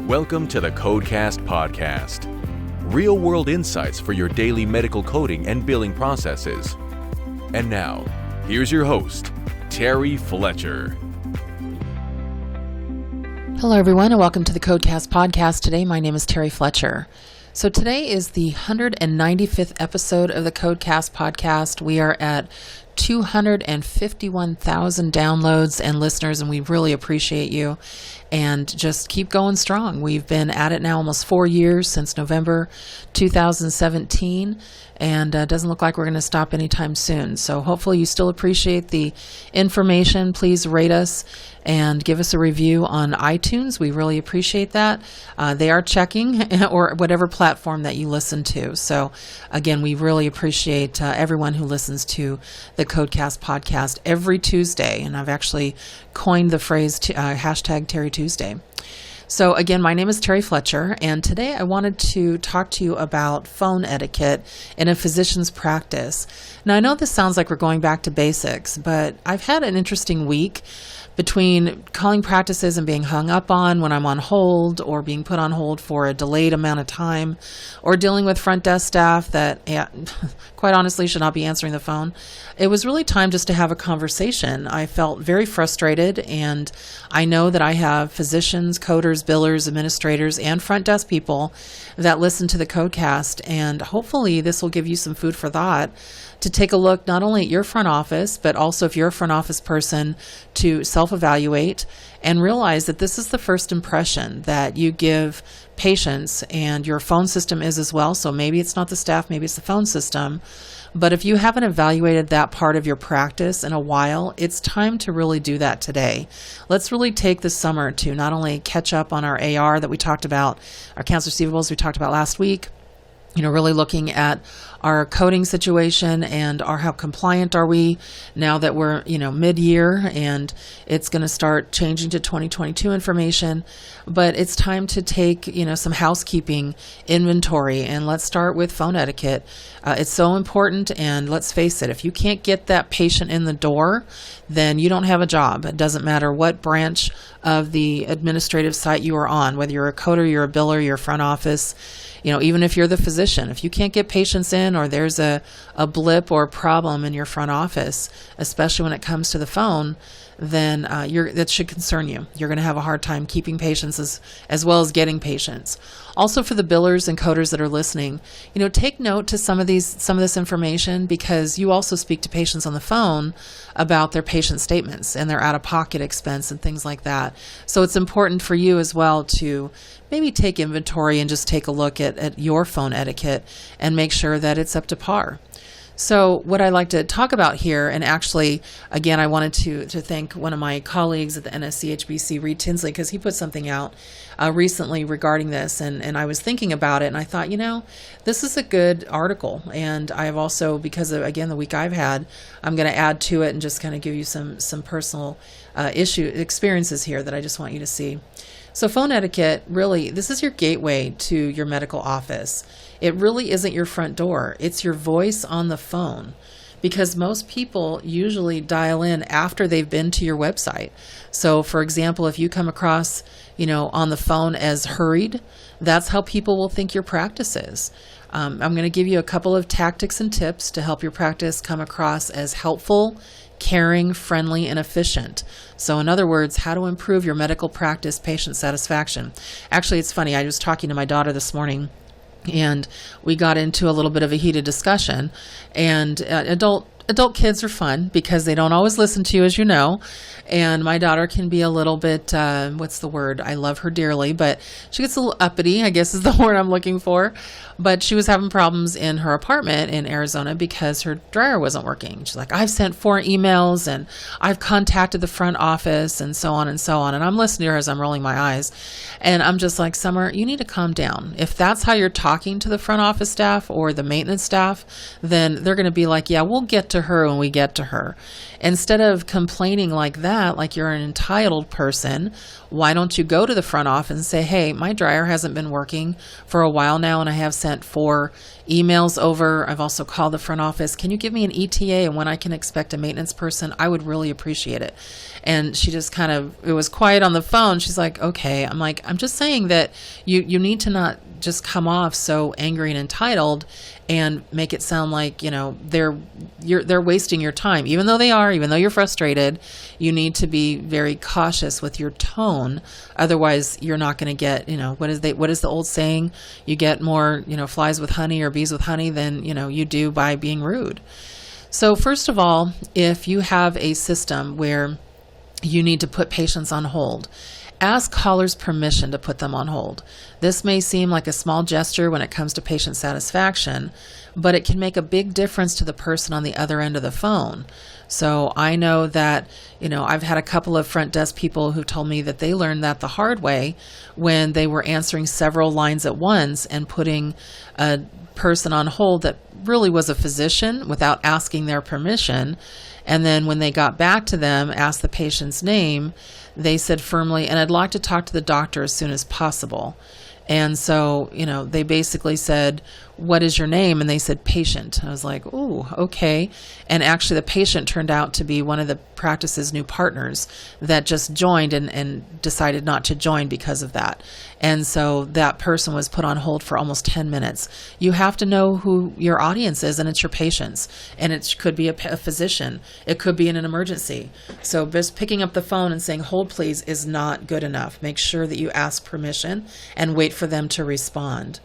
Welcome to the Codecast podcast. Real-world insights for your daily medical coding and billing processes. And now, here's your host, Terry Fletcher. Hello, everyone, and welcome to the Codecast podcast. Today, my name is Terry Fletcher. So today is the 195th episode of the Codecast podcast. We are at 251,000 downloads and listeners, and we really appreciate you. And just keep going strong. We've been at it now almost 4 years, since November 2017, and it doesn't look like we're going to stop anytime soon. So hopefully you still appreciate the information. Please rate us and give us a review on iTunes. We really appreciate that. They are checking, or whatever platform that you listen to. So again, we really appreciate everyone who listens to the Codecast podcast every Tuesday. And I've actually coined the phrase hashtag Terry Tuesday. So again, my name is Terry Fletcher, and today I wanted to talk to you about phone etiquette in a physician's practice. Now, I know this sounds like we're going back to basics, but I've had an interesting week between calling practices and being hung up on when I'm on hold, or being put on hold for a delayed amount of time, or dealing with front desk staff that quite honestly should not be answering the phone. It was really time just to have a conversation. I felt very frustrated, and I know that I have physicians, coders, billers, administrators, and front desk people that listen to the Codecast, and hopefully this will give you some food for thought to take a look not only at your front office, but also if you're a front office person, to self-evaluate and realize that this is the first impression that you give patients, and your phone system is as well. So maybe it's not the staff, maybe it's the phone system. But if you haven't evaluated that part of your practice in a while, it's time to really do that today. Let's really take the summer to not only catch up on our AR that we talked about, our accounts receivables we talked about last week, really looking at our coding situation and how compliant are we now that we're, mid-year and it's going to start changing to 2022 information. But it's time to take, some housekeeping inventory, and let's start with phone etiquette. It's so important, and let's face it, if you can't get that patient in the door, then you don't have a job. It doesn't matter what branch of the administrative site you are on, whether you're a coder, you're a biller, you're a front office, even if you're the physician. If you can't get patients in, or there's a blip or a problem in your front office, especially when it comes to the phone, then that should concern you. You're going to have a hard time keeping patients as well as getting patients. Also, for the billers and coders that are listening, take note to some of this information, because you also speak to patients on the phone about their patient statements and their out-of-pocket expense and things like that. So it's important for you as well to maybe take inventory and just take a look at your phone etiquette and make sure that it's up to par. So what I'd like to talk about here, and actually, again, I wanted to thank one of my colleagues at the NSCHBC, Reed Tinsley, because he put something out recently regarding this, and I was thinking about it, and I thought, this is a good article, and I have also, because of, again, the week I've had, I'm going to add to it and just kind of give you some personal experiences here that I just want you to see. So phone etiquette, really, this is your gateway to your medical office. It really isn't your front door. It's your voice on the phone, because most people usually dial in after they've been to your website. So for example, if you come across, on the phone as hurried, that's how people will think your practice is. I'm going to give you a couple of tactics and tips to help your practice come across as helpful, caring, friendly, and efficient. So in other words, how to improve your medical practice patient satisfaction. Actually, it's funny. I was talking to my daughter this morning, and we got into a little bit of a heated discussion. And adult kids are fun because they don't always listen to you, as you know. And my daughter can be a little bit, what's the word? I love her dearly, but she gets a little uppity, I guess is the word I'm looking for. But she was having problems in her apartment in Arizona because her dryer wasn't working. She's like, I've sent 4 emails and I've contacted the front office and so on and so on. And I'm listening to her as I'm rolling my eyes. And I'm just like, Summer, you need to calm down. If that's how you're talking to the front office staff or the maintenance staff, then they're going to be like, yeah, we'll get to her when we get to her. Instead of complaining like that, like you're an entitled person, why don't you go to the front office and say, hey, my dryer hasn't been working for a while now, and I have sent sent 4 emails over. I've also called the front office. Can you give me an ETA and when I can expect a maintenance person? I would really appreciate it. And she just it was quiet on the phone. She's like, okay. I'm like, I'm just saying that you need to not just come off so angry and entitled and make it sound like, they're wasting your time. Even though you're frustrated, you need to be very cautious with your tone. Otherwise, you're not going to get, what is the old saying? You get more, flies with honey or bees with honey than, you do by being rude. So first of all, if you have a system where you need to put patients on hold, ask callers permission to put them on hold. This may seem like a small gesture when it comes to patient satisfaction, but it can make a big difference to the person on the other end of the phone. So I know that, I've had a couple of front desk people who told me that they learned that the hard way when they were answering several lines at once and putting a person on hold that really was a physician without asking their permission. And then when they got back to them, asked the patient's name, they said firmly, and I'd like to talk to the doctor as soon as possible. And so, they basically said, what is your name? And they said, patient. I was like, ooh, okay. And actually the patient turned out to be one of the practice's new partners that just joined and decided not to join because of that. And so that person was put on hold for almost 10 minutes. You have to know who your audience is, and it's your patients. And it could be a physician. It could be in an emergency. So just picking up the phone and saying, hold please, is not good enough. Make sure that you ask permission and wait for them to respond.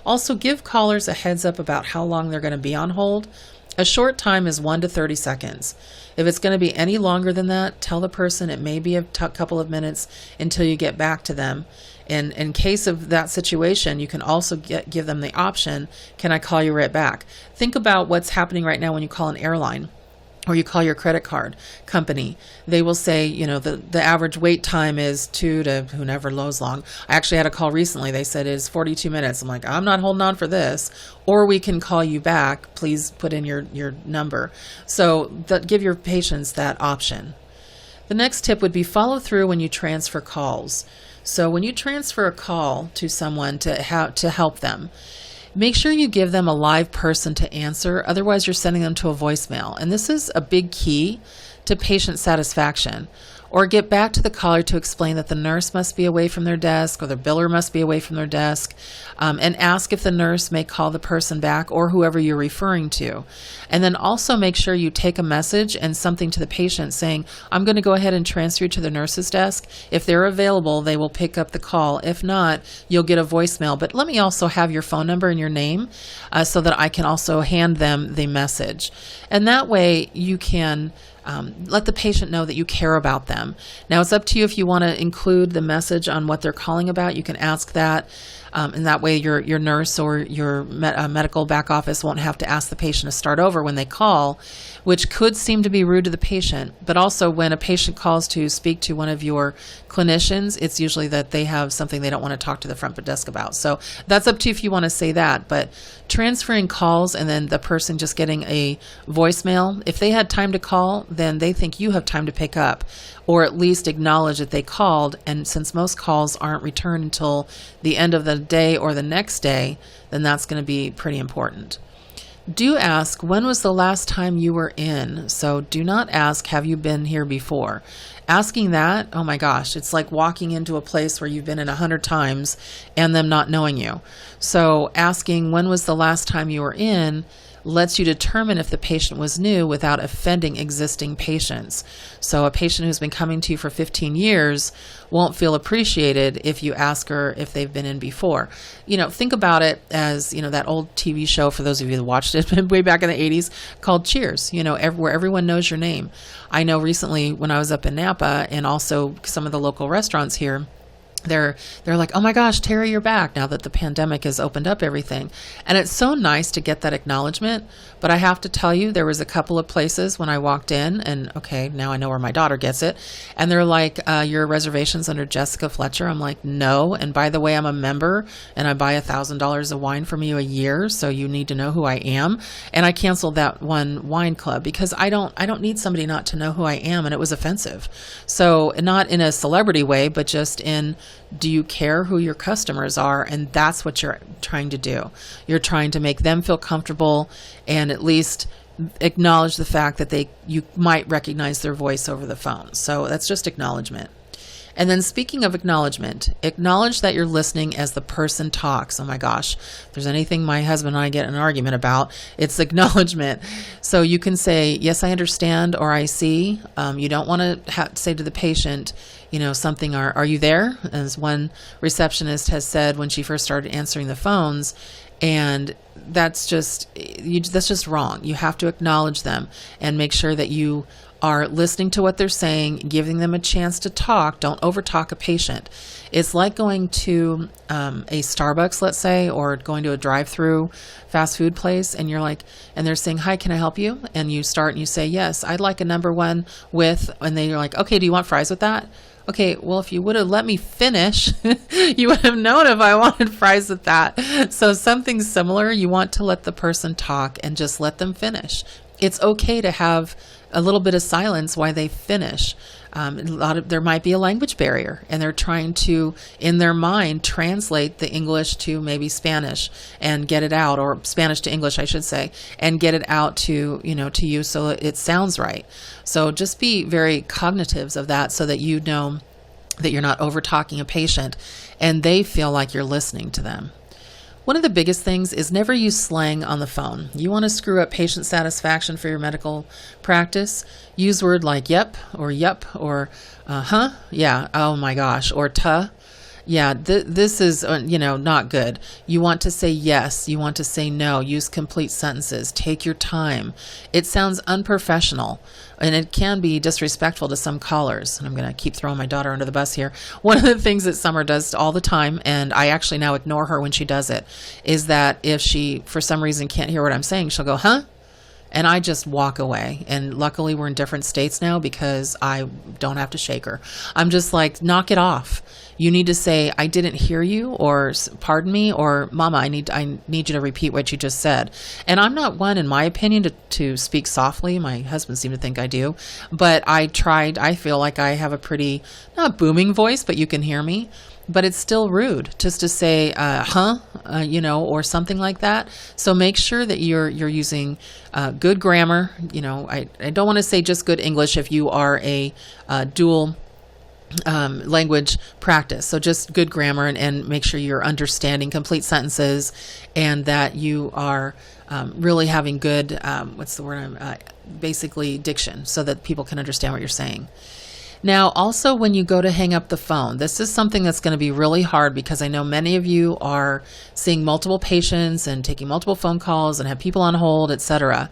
Also, give callers a heads up about how long they're going to be on hold. A short time is 1 to 30 seconds. If it's going to be any longer than that, tell the person it may be a couple of minutes until you get back to them. And in case of that situation, you can also give them the option, can I call you right back? Think about what's happening right now when you call an airline or you call your credit card company. They will say, the average wait time is 2 to who never knows long. I actually had a call recently. They said it's 42 minutes. I'm like, I'm not holding on for this. Or we can call you back. Please put in your number. So give your patients that option. The next tip would be follow through when you transfer calls. So when you transfer a call to someone to help them, make sure you give them a live person to answer. Otherwise, you're sending them to a voicemail. And this is a big key to patient satisfaction. Or get back to the caller to explain that the nurse must be away from their desk or the biller must be away from their desk, and ask if the nurse may call the person back or whoever you're referring to. And then also make sure you take a message and something to the patient saying, I'm going to go ahead and transfer you to the nurse's desk. If they're available, they will pick up the call. If not, you'll get a voicemail. But let me also have your phone number and your name so that I can also hand them the message. And that way you can let the patient know that you care about them. Now, it's up to you if you want to include the message on what they're calling about. You can ask that, and that way your nurse or your medical back office won't have to ask the patient to start over when they call, which could seem to be rude to the patient. But also, when a patient calls to speak to one of your clinicians, it's usually that they have something they don't want to talk to the front desk about. So that's up to you if you want to say that. But transferring calls and then the person just getting a voicemail, if they had time to call, then they think you have time to pick up, or at least acknowledge that they called. And since most calls aren't returned until the end of the day or the next day, then that's going to be pretty important. Do ask, when was the last time you were in? So do not ask, have you been here before? Asking that, oh my gosh, it's like walking into a place where you've been in 100 times and them not knowing you. So asking, when was the last time you were in, lets you determine if the patient was new without offending existing patients. So a patient who's been coming to you for 15 years won't feel appreciated if you ask her if they've been in before. Think about it as, that old TV show, for those of you that watched it way back in the 80s, called Cheers, where everyone knows your name. I know recently when I was up in Napa and also some of the local restaurants here, they're like, oh my gosh, Terry, you're back now that the pandemic has opened up everything. And it's so nice to get that acknowledgement. But I have to tell you, there was a couple of places when I walked in, and okay, now I know where my daughter gets it. And they're like, your reservation's under Jessica Fletcher. I'm like, no. And by the way, I'm a member and I buy $1,000 of wine from you a year. So you need to know who I am. And I canceled that one wine club because I don't need somebody not to know who I am. And it was offensive. So not in a celebrity way, but just in do you care who your customers are? And that's what you're trying to do. You're trying to make them feel comfortable and at least acknowledge the fact that you might recognize their voice over the phone. So that's just acknowledgement. And then speaking of acknowledgement, acknowledge that you're listening as the person talks. Oh my gosh, if there's anything my husband and I get in an argument about, it's acknowledgement. So you can say, yes, I understand, or I see. You don't want to say to the patient, something, are you there? As one receptionist has said when she first started answering the phones, and that's just wrong. You have to acknowledge them and make sure that you are listening to what they're saying, giving them a chance to talk. Don't overtalk a patient. It's like going to a Starbucks, let's say, or going to a drive-through fast food place, and and they're saying, hi, can I help you? And you start and you say, yes, I'd like a number one with, and then you're like, okay, do you want fries with that? Okay, well, if you would have let me finish, you would have known if I wanted fries with that. So something similar, you want to let the person talk and just let them finish. It's okay to have a little bit of silence while they finish. There might be a language barrier, and they're trying to, in their mind, translate the English to maybe Spanish and get it out, or Spanish to English, I should say, and get it out to you so it sounds right. So just be very cognitive of that so that you know that you're not over talking a patient and they feel like you're listening to them. One of the biggest things is never use slang on the phone. You want to screw up patient satisfaction for your medical practice? Use word like yep, or yup, or huh, yeah, oh my gosh, or tuh. Yeah, this is, not good. You want to say yes. You want to say no. Use complete sentences. Take your time. It sounds unprofessional, and it can be disrespectful to some callers. And I'm going to keep throwing my daughter under the bus here. One of the things that Summer does all the time, and I actually now ignore her when she does it, is that if she, for some reason, can't hear what I'm saying, she'll go, huh? And I just walk away. And luckily we're in different states now because I don't have to shake her. I'm just like, knock it off. You need to say, I didn't hear you, or pardon me, or Mama, I need you to repeat what you just said. And I'm not one, in my opinion, to speak softly. My husband seemed to think I do. But I feel like I have a pretty, not booming voice, but you can hear me. But it's still rude just to say, or something like that. So make sure that you're using good grammar. I don't want to say just good English if you are a dual language practice. So just good grammar and make sure you're understanding complete sentences and that you are really having good, basically diction so that people can understand what you're saying. Now, also when you go to hang up the phone, this is something that's going to be really hard because I know many of you are seeing multiple patients and taking multiple phone calls and have people on hold, etc.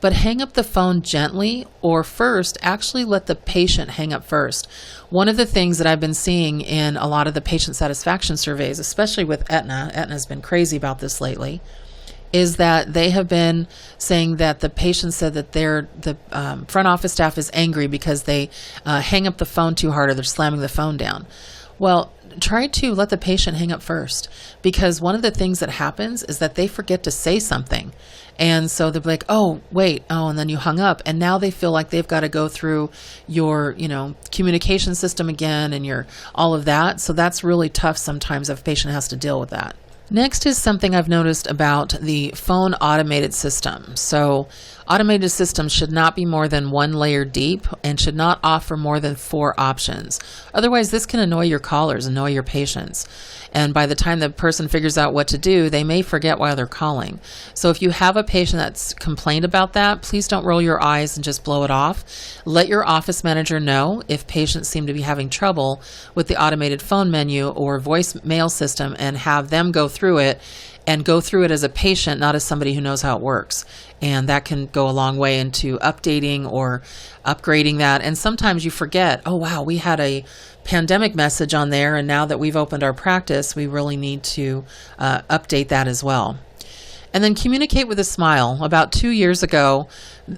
But hang up the phone gently, or first, actually let the patient hang up first. One of the things that I've been seeing in a lot of the patient satisfaction surveys, especially with Aetna's been crazy about this lately, is that they have been saying that the patient said that the front office staff is angry because they hang up the phone too hard or they're slamming the phone down. Well, try to let the patient hang up first, because one of the things that happens is that they forget to say something. And so they'll be like, oh, wait, and then you hung up. And now they feel like they've got to go through your, communication system again and all of that. So that's really tough sometimes if a patient has to deal with that. Next is something I've noticed about the phone automated system. So automated systems should not be more than one layer deep and should not offer more than 4 options. Otherwise, this can annoy your callers, annoy your patients. And by the time the person figures out what to do, they may forget why they're calling. So if you have a patient that's complained about that, please don't roll your eyes and just blow it off. Let your office manager know if patients seem to be having trouble with the automated phone menu or voicemail system and have them go through it, and go through it as a patient, not as somebody who knows how it works. And that can go a long way into updating or upgrading that. And sometimes you forget, oh wow, we had a pandemic message on there, and now that we've opened our practice, we really need to update that as well. And then communicate with a smile. About 2 years ago,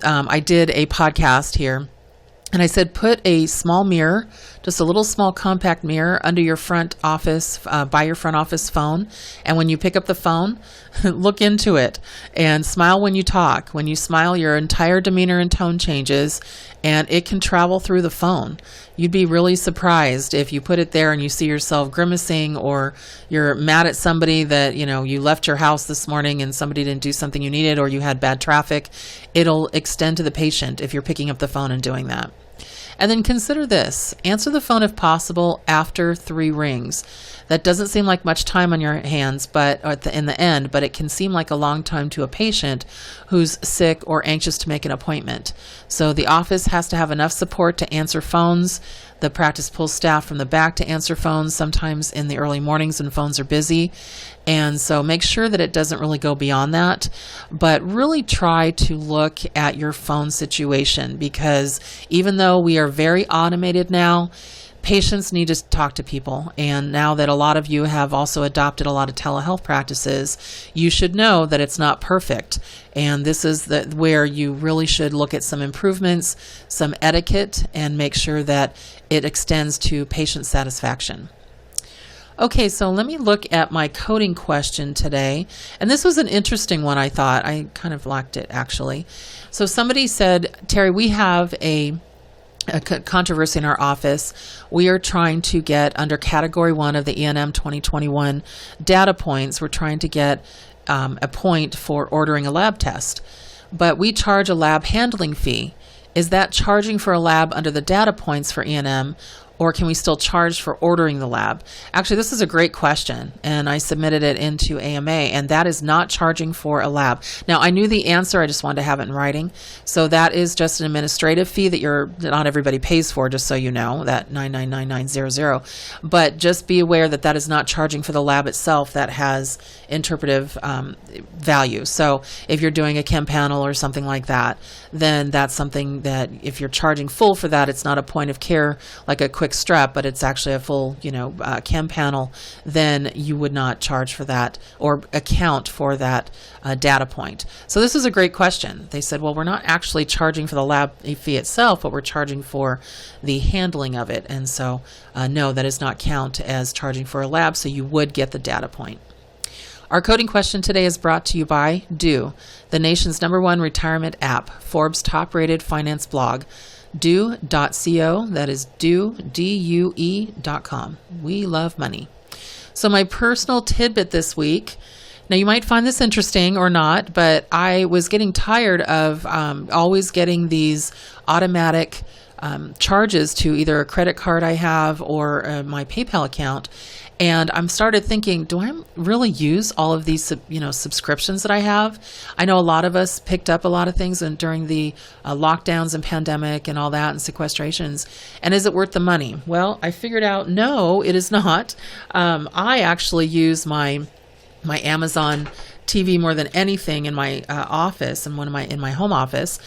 I did a podcast here, And I said, put a small mirror, just a little small compact mirror under your front office, by your front office phone. And when you pick up the phone, look into it and smile when you talk. When you smile, your entire demeanor and tone changes, and it can travel through the phone. You'd be really surprised if you put it there and you see yourself grimacing, or you're mad at somebody that, you left your house this morning and somebody didn't do something you needed, or you had bad traffic. It'll extend to the patient if you're picking up the phone and doing that. And then consider this. Answer the phone if possible after 3 rings. That doesn't seem like much time on your hands, but in the end, but it can seem like a long time to a patient who's sick or anxious to make an appointment. So the office has to have enough support to answer phones. The practice pulls staff from the back to answer phones, sometimes in the early mornings when phones are busy. And so make sure that it doesn't really go beyond that, but really try to look at your phone situation, because even though we are very automated now, patients need to talk to people. And now that a lot of you have also adopted a lot of telehealth practices, you should know that it's not perfect. And this is where you really should look at some improvements, some etiquette, and make sure that it extends to patient satisfaction. Okay, so let me look at my coding question today. And this was an interesting one, I thought. I kind of lacked it, actually. So somebody said, Terry, we have a controversy in our office. We are trying to get under Category 1 of the ENM 2021 data points. We're trying to get a point for ordering a lab test. But we charge a lab handling fee. Is that charging for a lab under the data points for ENM, or can we still charge for ordering the lab? Actually, this is a great question, and I submitted it into AMA, and that is not charging for a lab. Now, I knew the answer, I just wanted to have it in writing. So that is just an administrative fee that not everybody pays for, just so you know, that $9,999.00. But just be aware that that is not charging for the lab itself. That has interpretive value. So if you're doing a chem panel or something like that, then that's something that if you're charging full for that, it's not a point of care like a quick strep, but it's actually a full, chem panel, then you would not charge for that or account for that data point. So this is a great question. They said, well, we're not actually charging for the lab fee itself, but we're charging for the handling of it. And so, no, that does not count as charging for a lab, so you would get the data point. Our coding question today is brought to you by Do, the nation's #1 retirement app, Forbes' top-rated finance blog, do.co, that is due.com. We love money. So my personal tidbit this week, now you might find this interesting or not, but I was getting tired of always getting these automatic charges to either a credit card I have or my PayPal account. And I'm started thinking, do I really use all of these, subscriptions that I have? I know a lot of us picked up a lot of things during the lockdowns and pandemic and all that and sequestrations. And is it worth the money? Well, I figured out, no, it is not. I actually use my Amazon TV more than anything in my office and in my home office.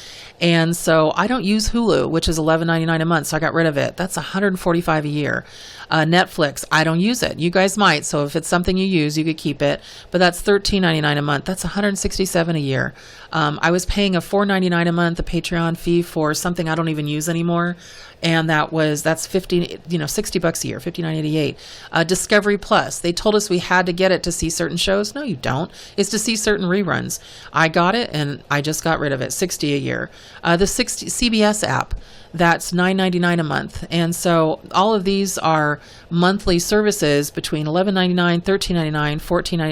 And so I don't use Hulu, which is $11.99 a month. So I got rid of it. That's $145 a year. Netflix, I don't use it. You guys might. So if it's something you use, you could keep it. But that's $13.99 a month. That's $167 a year. I was paying a $4.99 a month, a Patreon fee for something I don't even use anymore. And that's $60 a year, $59.88. Discovery Plus, they told us we had to get it to see certain shows. No, you don't. It's to see certain reruns. I got it and I just got rid of it, $60 a year. The CBS app, that's $9.99 a month. And so all of these are monthly services between $11.99, $13.99,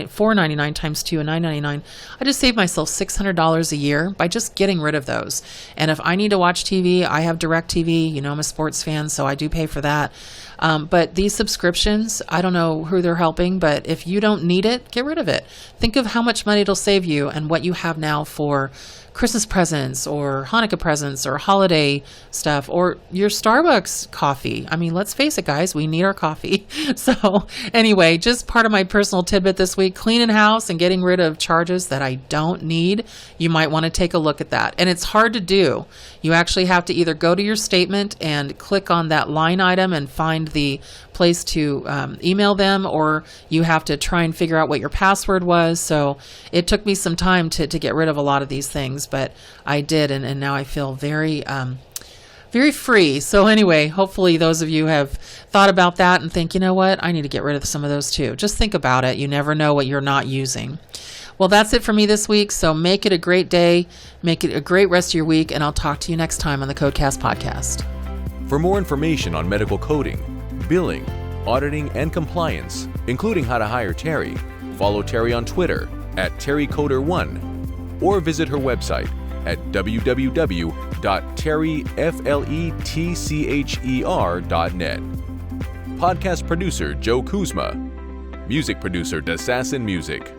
$4.99 times 2, and $9.99. I just saved myself $600 a year by just getting rid of those. And if I need to watch TV, I have DirecTV. I'm a sports fan, so I do pay for that. But these subscriptions, I don't know who they're helping, but if you don't need it, get rid of it. Think of how much money it'll save you and what you have now for Christmas presents or Hanukkah presents or holiday stuff or your Starbucks coffee. I mean, let's face it, guys, we need our coffee. So anyway, just part of my personal tidbit this week, cleaning house and getting rid of charges that I don't need. You might want to take a look at that. And it's hard to do. You actually have to either go to your statement and click on that line item and find the place to email them, or you have to try and figure out what your password was. So it took me some time to get rid of a lot of these things, but I did, and now I feel very very free. So anyway, hopefully those of you have thought about that and think, you know what, I need to get rid of some of those too. Just think about it. You never know what you're not using. Well, that's it for me this week. So make it a great day. Make it a great rest of your week. And I'll talk to you next time on the Codecast podcast. For more information on medical coding, billing, auditing, and compliance, including how to hire Terry, follow Terry on Twitter at TerryCoder1 or visit her website at www.terryfletcher.net. Podcast producer Joe Kuzma. Music producer Dassassin Music.